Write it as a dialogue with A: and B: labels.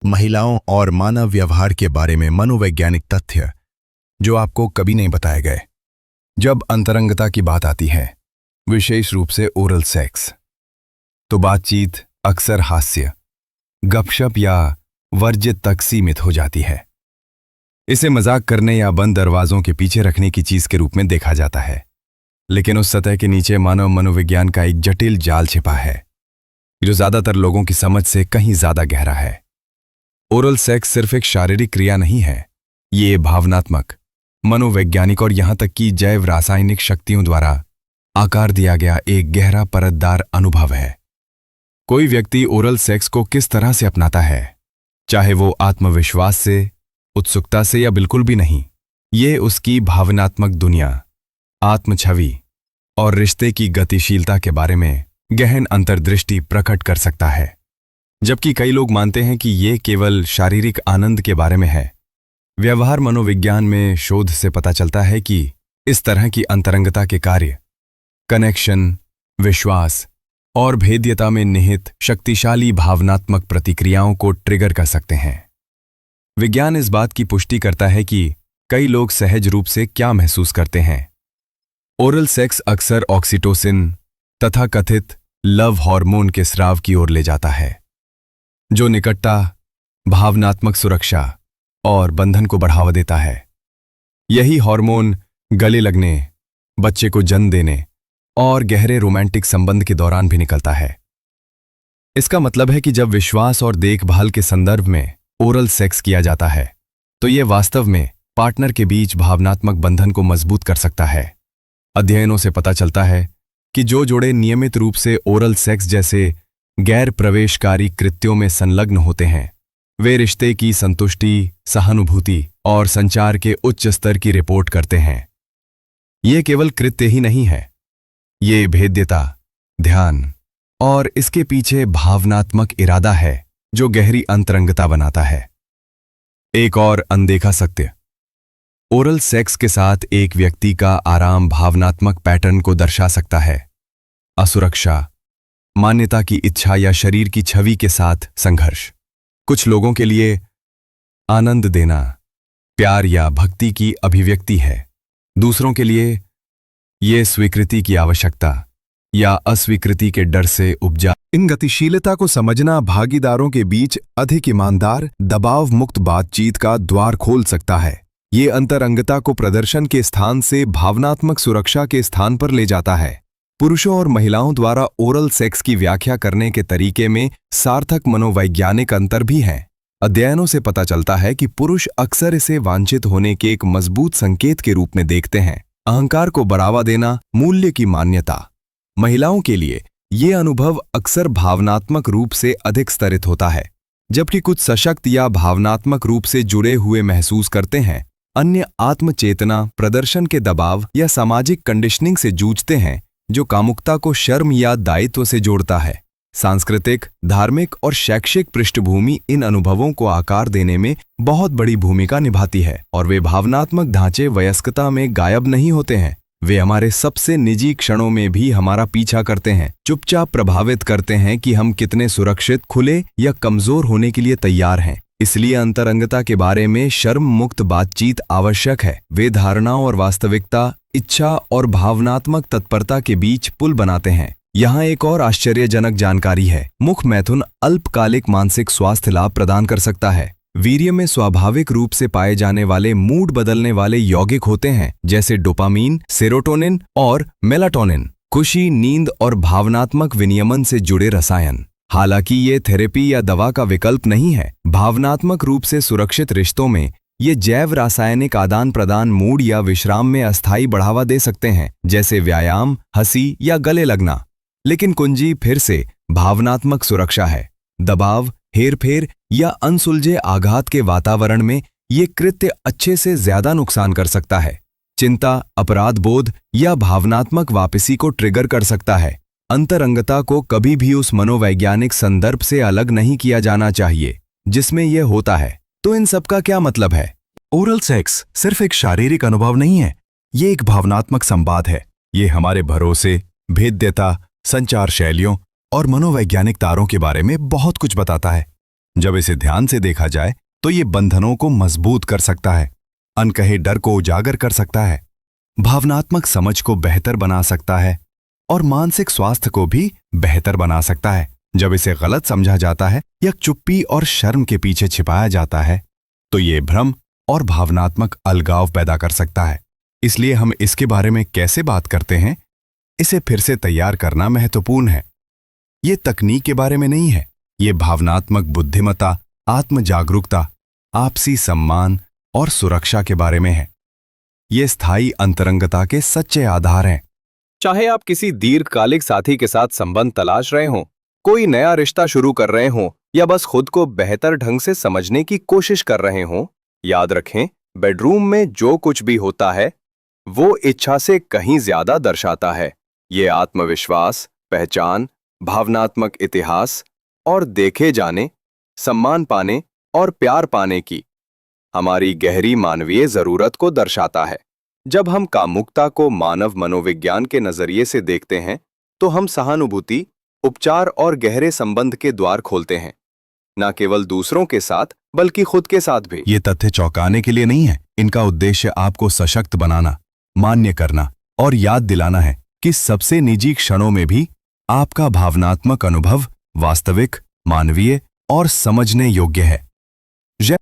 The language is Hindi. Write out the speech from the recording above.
A: महिलाओं और मानव व्यवहार के बारे में मनोवैज्ञानिक तथ्य जो आपको कभी नहीं बताए गए। जब अंतरंगता की बात आती है, विशेष रूप से ओरल सेक्स, तो बातचीत अक्सर हास्य, गपशप या वर्जित तक सीमित हो जाती है। इसे मजाक करने या बंद दरवाजों के पीछे रखने की चीज के रूप में देखा जाता है, लेकिन उस सतह के नीचे मानव मनोविज्ञान का एक जटिल जाल छिपा है जो ज्यादातर लोगों की समझ से कहीं ज्यादा गहरा है। ओरल सेक्स सिर्फ एक शारीरिक क्रिया नहीं है, ये भावनात्मक, मनोवैज्ञानिक और यहां तक कि जैव रासायनिक शक्तियों द्वारा आकार दिया गया एक गहरा परतदार अनुभव है। कोई व्यक्ति ओरल सेक्स को किस तरह से अपनाता है, चाहे वो आत्मविश्वास से, उत्सुकता से या बिल्कुल भी नहीं, ये उसकी भावनात्मक दुनिया, आत्मछवि और रिश्ते की गतिशीलता के बारे में गहन अंतर्दृष्टि प्रकट कर सकता है। जबकि कई लोग मानते हैं कि ये केवल शारीरिक आनंद के बारे में है, व्यवहार मनोविज्ञान में शोध से पता चलता है कि इस तरह की अंतरंगता के कार्य कनेक्शन, विश्वास और भेद्यता में निहित शक्तिशाली भावनात्मक प्रतिक्रियाओं को ट्रिगर कर सकते हैं। विज्ञान इस बात की पुष्टि करता है कि कई लोग सहज रूप से क्या महसूस करते हैं। ओरल सेक्स अक्सर ऑक्सीटोसिन तथा कथित लव हार्मोन के स्राव की ओर ले जाता है, जो निकटता, भावनात्मक सुरक्षा और बंधन को बढ़ावा देता है। यही हार्मोन गले लगने, बच्चे को जन्म देने और गहरे रोमांटिक संबंध के दौरान भी निकलता है। इसका मतलब है कि जब विश्वास और देखभाल के संदर्भ में ओरल सेक्स किया जाता है, तो यह वास्तव में पार्टनर के बीच भावनात्मक बंधन को मजबूत कर सकता है। अध्ययनों से पता चलता है कि जो जोड़े नियमित रूप से ओरल सेक्स जैसे गैर प्रवेशकारी कृत्यों में संलग्न होते हैं, वे रिश्ते की संतुष्टि, सहानुभूति और संचार के उच्च स्तर की रिपोर्ट करते हैं। ये केवल कृत्य ही नहीं है, ये भेद्यता, ध्यान और इसके पीछे भावनात्मक इरादा है जो गहरी अंतरंगता बनाता है। एक और अनदेखा सत्य, ओरल सेक्स के साथ एक व्यक्ति का आराम भावनात्मक पैटर्न को दर्शा सकता है। असुरक्षा, मान्यता की इच्छा या शरीर की छवि के साथ संघर्ष। कुछ लोगों के लिए आनंद देना प्यार या भक्ति की अभिव्यक्ति है, दूसरों के लिए ये स्वीकृति की आवश्यकता या अस्वीकृति के डर से उपजा। इन गतिशीलता को समझना भागीदारों के बीच अधिक ईमानदार, दबाव मुक्त बातचीत का द्वार खोल सकता है। ये अंतरंगता को प्रदर्शन के स्थान से भावनात्मक सुरक्षा के स्थान पर ले जाता है। पुरुषों और महिलाओं द्वारा ओरल सेक्स की व्याख्या करने के तरीके में सार्थक मनोवैज्ञानिक अंतर भी हैं। अध्ययनों से पता चलता है कि पुरुष अक्सर इसे वांछित होने के एक मजबूत संकेत के रूप में देखते हैं, अहंकार को बढ़ावा देना, मूल्य की मान्यता। महिलाओं के लिए ये अनुभव अक्सर भावनात्मक रूप से अधिक स्तरित होता है, जबकि कुछ सशक्त या भावनात्मक रूप से जुड़े हुए महसूस करते हैं। अन्य आत्मचेतना, प्रदर्शन के दबाव या सामाजिक कंडीशनिंग से जूझते हैं, जो कामुकता को शर्म या दायित्व से जोड़ता है। सांस्कृतिक, धार्मिक और शैक्षिक पृष्ठभूमि इन अनुभवों को आकार देने में बहुत बड़ी भूमिका निभाती है, और वे भावनात्मक ढांचे वयस्कता में गायब नहीं होते हैं। वे हमारे सबसे निजी क्षणों में भी हमारा पीछा करते हैं, चुपचाप प्रभावित करते हैं कि हम कितने सुरक्षित, खुले या कमजोर होने के लिए तैयार हैं। इसलिए अंतरंगता के बारे में शर्म मुक्त बातचीत आवश्यक है। वे धारणा और वास्तविकता, इच्छा और भावनात्मक तत्परता के बीच पुल बनाते हैं। यहाँ एक और आश्चर्यजनक जानकारी है। मुख मैथुन अल्पकालिक मानसिक स्वास्थ्य लाभ प्रदान कर सकता है। वीर्य में स्वाभाविक रूप से पाए जाने वाले मूड बदलने वाले यौगिक होते हैं, जैसे डोपामीन, सेरोटोनिन और मेलाटोनिन, खुशी, नींद और भावनात्मक विनियमन से जुड़े रसायन। हालांकि ये थेरेपी या दवा का विकल्प नहीं है, भावनात्मक रूप से सुरक्षित रिश्तों में ये जैव रासायनिक आदान प्रदान मूड या विश्राम में अस्थायी बढ़ावा दे सकते हैं, जैसे व्यायाम, हंसी या गले लगना। लेकिन कुंजी फिर से भावनात्मक सुरक्षा है। दबाव, हेरफेर या अनसुलझे आघात के वातावरण में ये कृत्य अच्छे से ज्यादा नुकसान कर सकता है। चिंता, अपराध बोध या भावनात्मक वापसी को ट्रिगर कर सकता है। अंतरंगता को कभी भी उस मनोवैज्ञानिक संदर्भ से अलग नहीं किया जाना चाहिए जिसमें यह होता है। तो इन सब का क्या मतलब है? ओरल सेक्स सिर्फ एक शारीरिक अनुभव नहीं है, ये एक भावनात्मक संवाद है। ये हमारे भरोसे, भेद्यता, संचार शैलियों और मनोवैज्ञानिक तारों के बारे में बहुत कुछ बताता है। जब इसे ध्यान से देखा जाए तो ये बंधनों को मजबूत कर सकता है, अनकहे डर को उजागर कर सकता है, भावनात्मक समझ को बेहतर बना सकता है और मानसिक स्वास्थ्य को भी बेहतर बना सकता है। जब इसे गलत समझा जाता है या चुप्पी और शर्म के पीछे छिपाया जाता है तो ये भ्रम और भावनात्मक अलगाव पैदा कर सकता है। इसलिए हम इसके बारे में कैसे बात करते हैं, इसे फिर से तैयार करना महत्वपूर्ण है। ये तकनीक के बारे में नहीं है, ये भावनात्मक बुद्धिमत्ता, आत्म जागरूकता, आपसी सम्मान और सुरक्षा के बारे में है। ये स्थायी अंतरंगता के सच्चे आधार हैं।
B: चाहे आप किसी दीर्घकालिक साथी के साथ संबंध तलाश रहे हों, कोई नया रिश्ता शुरू कर रहे हों या बस खुद को बेहतर ढंग से समझने की कोशिश कर रहे हों, याद रखें, बेडरूम में जो कुछ भी होता है वो इच्छा से कहीं ज्यादा दर्शाता है। ये आत्मविश्वास, पहचान, भावनात्मक इतिहास और देखे जाने, सम्मान पाने और प्यार पाने की हमारी गहरी मानवीय जरूरत को दर्शाता है। जब हम कामुकता को मानव मनोविज्ञान के नजरिए से देखते हैं तो हम सहानुभूति, उपचार और गहरे संबंध के द्वार खोलते हैं, न केवल दूसरों के साथ बल्कि खुद के साथ भी।
A: ये तथ्य चौंकाने के लिए नहीं है, इनका उद्देश्य आपको सशक्त बनाना, मान्य करना और याद दिलाना है कि सबसे निजी क्षणों में भी आपका भावनात्मक अनुभव वास्तविक, मानवीय और समझने योग्य है।